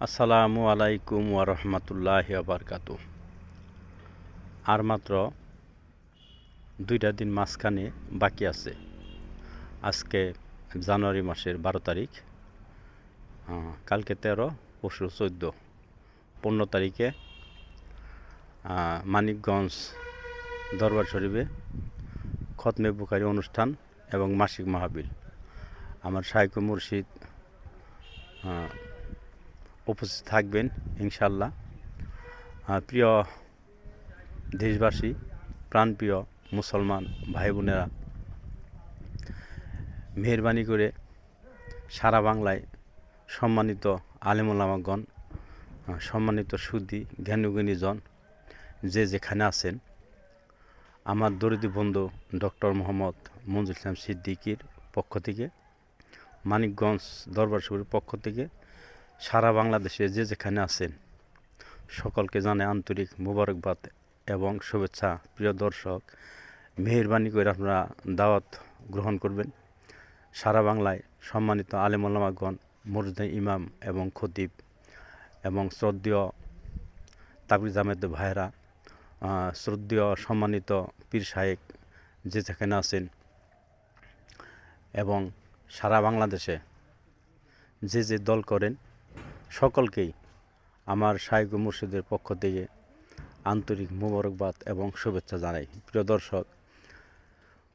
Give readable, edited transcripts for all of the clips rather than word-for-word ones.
আসসালামু আলাইকুম ওরহমতুল্লাহি ওয়াবারকাতু। আর মাত্র 2টা দিন মাঝখানে বাকি আছে। আজকে জানুয়ারি মাসের 12 তারিখ, কালকে 13, পরশু 14, 15 তারিখে মানিকগঞ্জ দরবার শরীফে খতমে বুখারী অনুষ্ঠান এবং মাসিক মাহফিল। আমার শাইখ মুর্শিদ উপস্থিত থাকবেন ইনশাল্লাহ। প্রিয় দেশবাসী, প্রাণপ্রিয় মুসলমান ভাই বোনেরা, মেহেরবানি করে সারা বাংলায় সম্মানিত আলেম ওলামাগণ, সম্মানিত সুদী জ্ঞানীগুণীজন যে যেখানে আছেন, আমার দরিদ্র বন্ধু ডক্টর মোহাম্মদ মঞ্জুর ইসলাম সিদ্দিকীর পক্ষ থেকে, মানিকগঞ্জ দরবার শরীফের পক্ষ থেকে সারা বাংলাদেশে যে যেখানে আছেন সকলকে জানাই আন্তরিক মোবারকবাদ এবং শুভেচ্ছা। প্রিয় দর্শক, মেহেরবানি করে আপনারা দাওয়াত গ্রহণ করবেন। সারা বাংলায় সম্মানিত আলেম ওলামাগণ, মসজিদের ইমাম এবং খতিব এবং শ্রদ্ধেয় তাবলিগ জামায়াতের ভাইয়েরা, শ্রদ্ধেয় সম্মানিত পীর শায়েখ যে যেখানে আছেন এবং সারা বাংলাদেশে যে যে দল করেন সকলকেই আমার শাইখ মুর্শিদের পক্ষ থেকে আন্তরিক মোবারকবাদ এবং শুভেচ্ছা জানাই। প্রিয় দর্শক,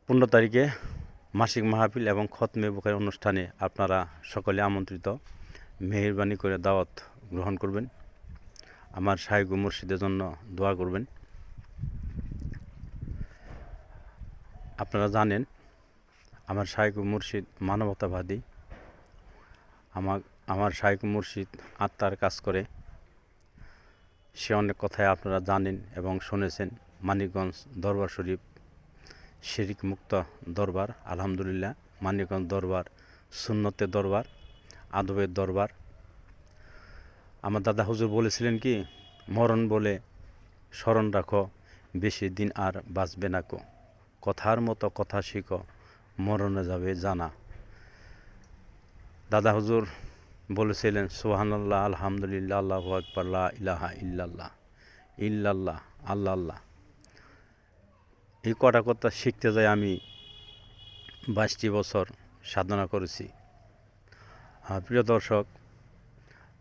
15 তারিখে মাসিক মাহফিল এবং খতমে বুখারী অনুষ্ঠানে আপনারা সকলে আমন্ত্রিত। মেহেরবানি করে দাওয়াত গ্রহণ করবেন, আমার শাইখ মুর্শিদের জন্য দোয়া করবেন। আপনারা জানেন আমার শাইখ মুর্শিদ মানবতাবাদী। আমার শাইখ মুর্শিদ আত্মার কাজ করে। সে অনেক কথাই আপনারা জানেন এবং শুনেছেন। মানিকগঞ্জ দরবার শরীফ শিরিক মুক্ত দরবার, আলহামদুলিল্লাহ। মানিকগঞ্জ দরবার সুন্নতের দরবার, আদবের দরবার। আমার দাদা হুজুর বলেছিলেন কি, মরণ বলে স্মরণ রাখো, বেশি দিন আর বাঁচবে না কো, কথার মতো কথা শিখো, মরণে যাবে জানা। দাদা হুজুর বলেছিলেন সুবহানাল্লাহ, আলহামদুলিল্লাহ, আল্লাহু আকবার, লা ইলাহা ইল্লাল্লাহ, ইল্লাল্লাহ, আল্লাহ আল্লাহ। এই কটা কথা শিখতে যাই আমি 22টি বছর সাধনা করেছি। প্রিয় দর্শক,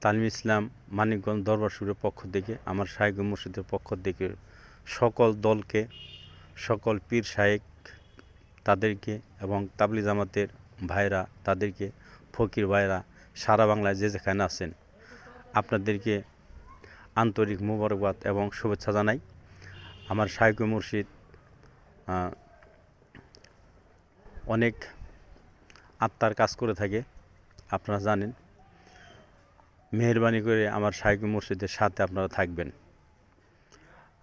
তালিম ইসলাম মানিকগঞ্জ দরবার শরীফের পক্ষ থেকে, আমার শাইখ মুর্শিদের পক্ষ থেকে সকল দলকে, সকল পীর শায়েখ তাদেরকে এবং তাবলিগ জামাতের ভাইরা তাদেরকে, ফকির ভাইরা সারা বাংলায় যে যেখানে আছেন আপনাদেরকে আন্তরিক মোবারকবাদ এবং শুভেচ্ছা জানাই। আমার শাইখ মুর্শিদ অনেক আত্মার কাজ করে থাকে, আপনারা জানেন। মেহেরবানি করে আমার শাইখ মুর্শিদের সাথে আপনারা থাকবেন।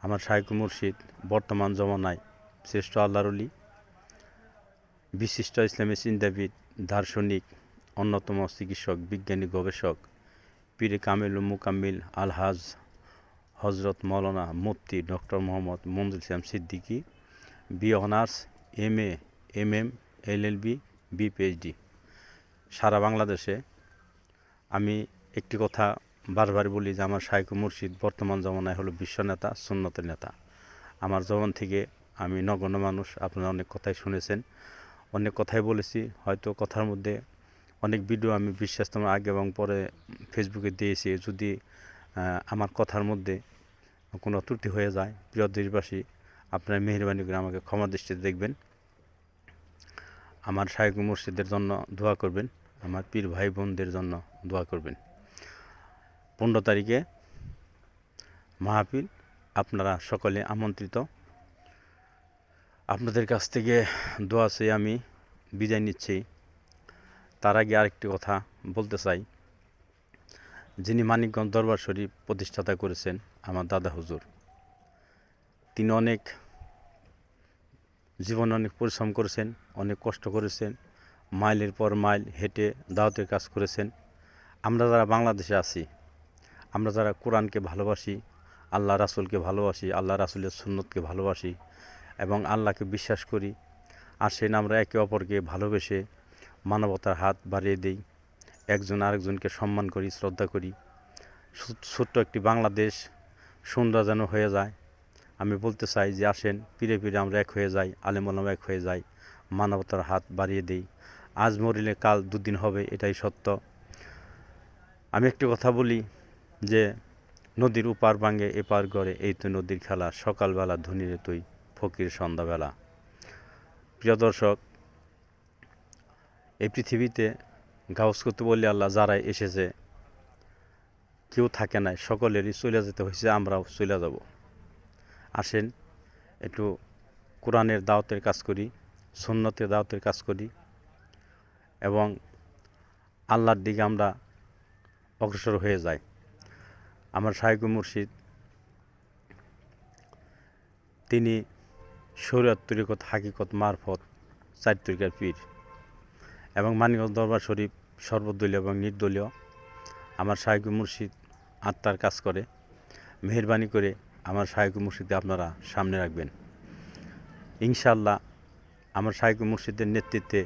আমার শাইখ মুর্শিদ বর্তমান জমানায় শ্রেষ্ঠ আল্লাহর ওলি, বিশিষ্ট ইসলামী চিন্তাবিদ, দার্শনিক, অন্যতম চিকিৎসক, বিজ্ঞানী, গবেষক, পীরে কামিল ও মুকাম্মিল আলহাজ হজরত মৌলানা মুফতি doctor Mohammad Manzur Islam Siddiqui, B honours, MA, MM, LLB, B.PhD। সারা বাংলাদেশে আমি একটি কথা বারবার বলি যে আমার শাইখ মুর্শিদ বর্তমান জমানায় হলো বিশ্ব নেতা, সুন্নতের নেতা। আমার জবান থেকে আমি নগণ্য মানুষ, আপনারা অনেক কথাই শুনেছেন, অনেক কথাই বলেছি। হয়তো কথার মধ্যে অনেক ভিডিও আমি বিশ্বাস্তম আগে এবং পরে ফেসবুকে দিয়েছি। যদি আমার কথার মধ্যে কোনো ত্রুটি হয়ে যায়, প্রিয় দেশবাসী, আপনারা মেহেরবানি করে আমাকে ক্ষমা দৃষ্টিতে দেখবেন। আমার শাইখ মুর্শিদের জন্য দোয়া করবেন, আমার পীর ভাই বোনদের জন্য দোয়া করবেন। 15 তারিখে মাহফিল, আপনারা সকলে আমন্ত্রিত। আপনাদের কাছ থেকে দোয়া চেয়ে আমি বিদায় নিচ্ছি। তার আগে আরেকটি কথা বলতে চাই। যিনি মানিকগঞ্জ দরবার শরীফ প্রতিষ্ঠাতা করেছেন, আমার দাদা হুজুর, তিনি জীবনে অনেক পরিশ্রম করেছেন, অনেক কষ্ট করেছেন, মাইলের পর মাইল হেঁটে দাওয়াতের কাজ করেছেন। আমরা যারা বাংলাদেশে আছি, আমরা যারা কোরআনকে ভালোবাসি, আল্লাহ রাসূলকে ভালোবাসি, আল্লাহ রাসূলের সুন্নতকে ভালোবাসি এবং আল্লাহকে বিশ্বাস করি, আসেন আমরা একে অপরকে ভালোবেসে মানবতার হাত বাড়িয়ে দিই, একজন আরেকজনকে সম্মান করি, শ্রদ্ধা করি। ছোট্ট একটি বাংলাদেশ সুন্দর যেন হয়ে যায়। আমি বলতে চাই যে আসেন পীরে পীরে আমরা এক হয়ে যাই, আলেম ওলামা এক হয়ে যাই, মানবতার হাত বাড়িয়ে দিই। আজ মরিলে কাল দুদিন হবে, এটাই সত্য। আমি একটি কথা বলি যে নদীর উপার ভাঙে এপার গড়ে, এই তো নদীর খেলা, সকালবেলা ধনীরে তুই ফকির সন্ধ্যাবেলা। প্রিয় দর্শক, এই পৃথিবীতে গাউস কুতুবউলি আল্লাহ যারাই এসেছে কেউ থাকে নাই, সকলেরই চলে যেতে হয়েছে, আমরাও চলে যাব। আসেন একটু কোরআনের দাওয়াতের কাজ করি, সুন্নতের দাওয়াতের কাজ করি এবং আল্লাহর দিকে আমরা অগ্রসর হয়ে যাই। আমার শাইখ মুর্শিদ তিনি শরীয়ত তরিকত হাকিকত মারফত চার তরিকার পীর এবং মানিকগঞ্জ দরবার শরীফ সর্বদলীয় এবং নির্দলীয়। আমার শাইখ মুর্শিদ আত্মার কাজ করে। মেহেরবানি করে আমার শাইখ মুর্শিদকে আপনারা সামনে রাখবেন। ইনশাআল্লাহ আমার শাইখ মুর্শিদের নেতৃত্বে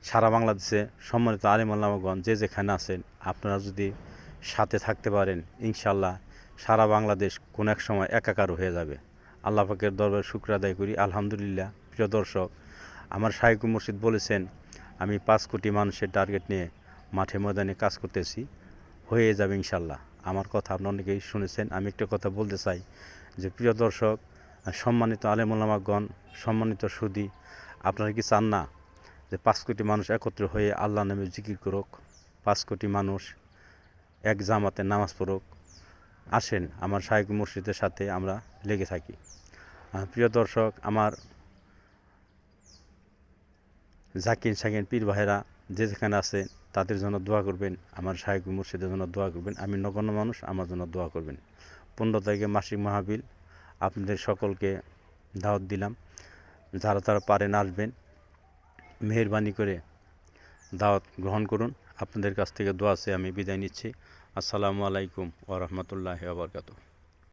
সারা বাংলাদেশে সম্মানিত আলেম ওলামাগণ যে যেখানে আছেন, আপনারা যদি সাথে থাকতে পারেন, ইনশাআল্লাহ সারা বাংলাদেশ কোন এক সময় একাকার হয়ে যাবে। আল্লাহ পাকের দরবারে শুকর আদায় করি, আলহামদুলিল্লাহ। প্রিয় দর্শক, আমার শাইখ মুর্শিদ বলেছেন আমি 5 কোটি মানুষের টার্গেট নিয়ে মাঠে ময়দানে কাজ করতেছি, হয়ে যাবে ইনশাআল্লাহ। আমার কথা আপনারা অনেকেই শুনেছেন। আমি একটা কথা বলতে চাই যে প্রিয় দর্শক, সম্মানিত আলেম ওলামাগণ, সম্মানিত সুধী, আপনারা কি চান না যে 5 কোটি মানুষ একত্র হয়ে আল্লাহ নামে জিকির করুক, 5 কোটি মানুষ এক জামাতে নামাজ পড়ুক? আসেন আমার শাইখ মুর্শিদের সাথে আমরা লেগে থাকি। প্রিয় দর্শক, আমার জাকির শাকির পীর ভাইরা যে যেখানে আছে তাদের জন্য দোয়া করবেন, আমার শাইখ মুর্শিদের জন্য দোয়া করবেন। আমি নগণ্য মানুষ, আমার জন্য দোয়া করবেন। 15 তারিখে মাসিক মাহফিল, আপনাদের সকলকে দাওয়াত দিলাম, যারা তারা পারেন আসবেন। মেহেরবানি করে দাওয়াত গ্রহণ করুন। আপনাদের কাছ থেকে দোয়া চেয়ে আমি বিদায় নিচ্ছি। আসসালামু আলাইকুম ওয়া রাহমাতুল্লাহি ওয়া বারাকাতুহু।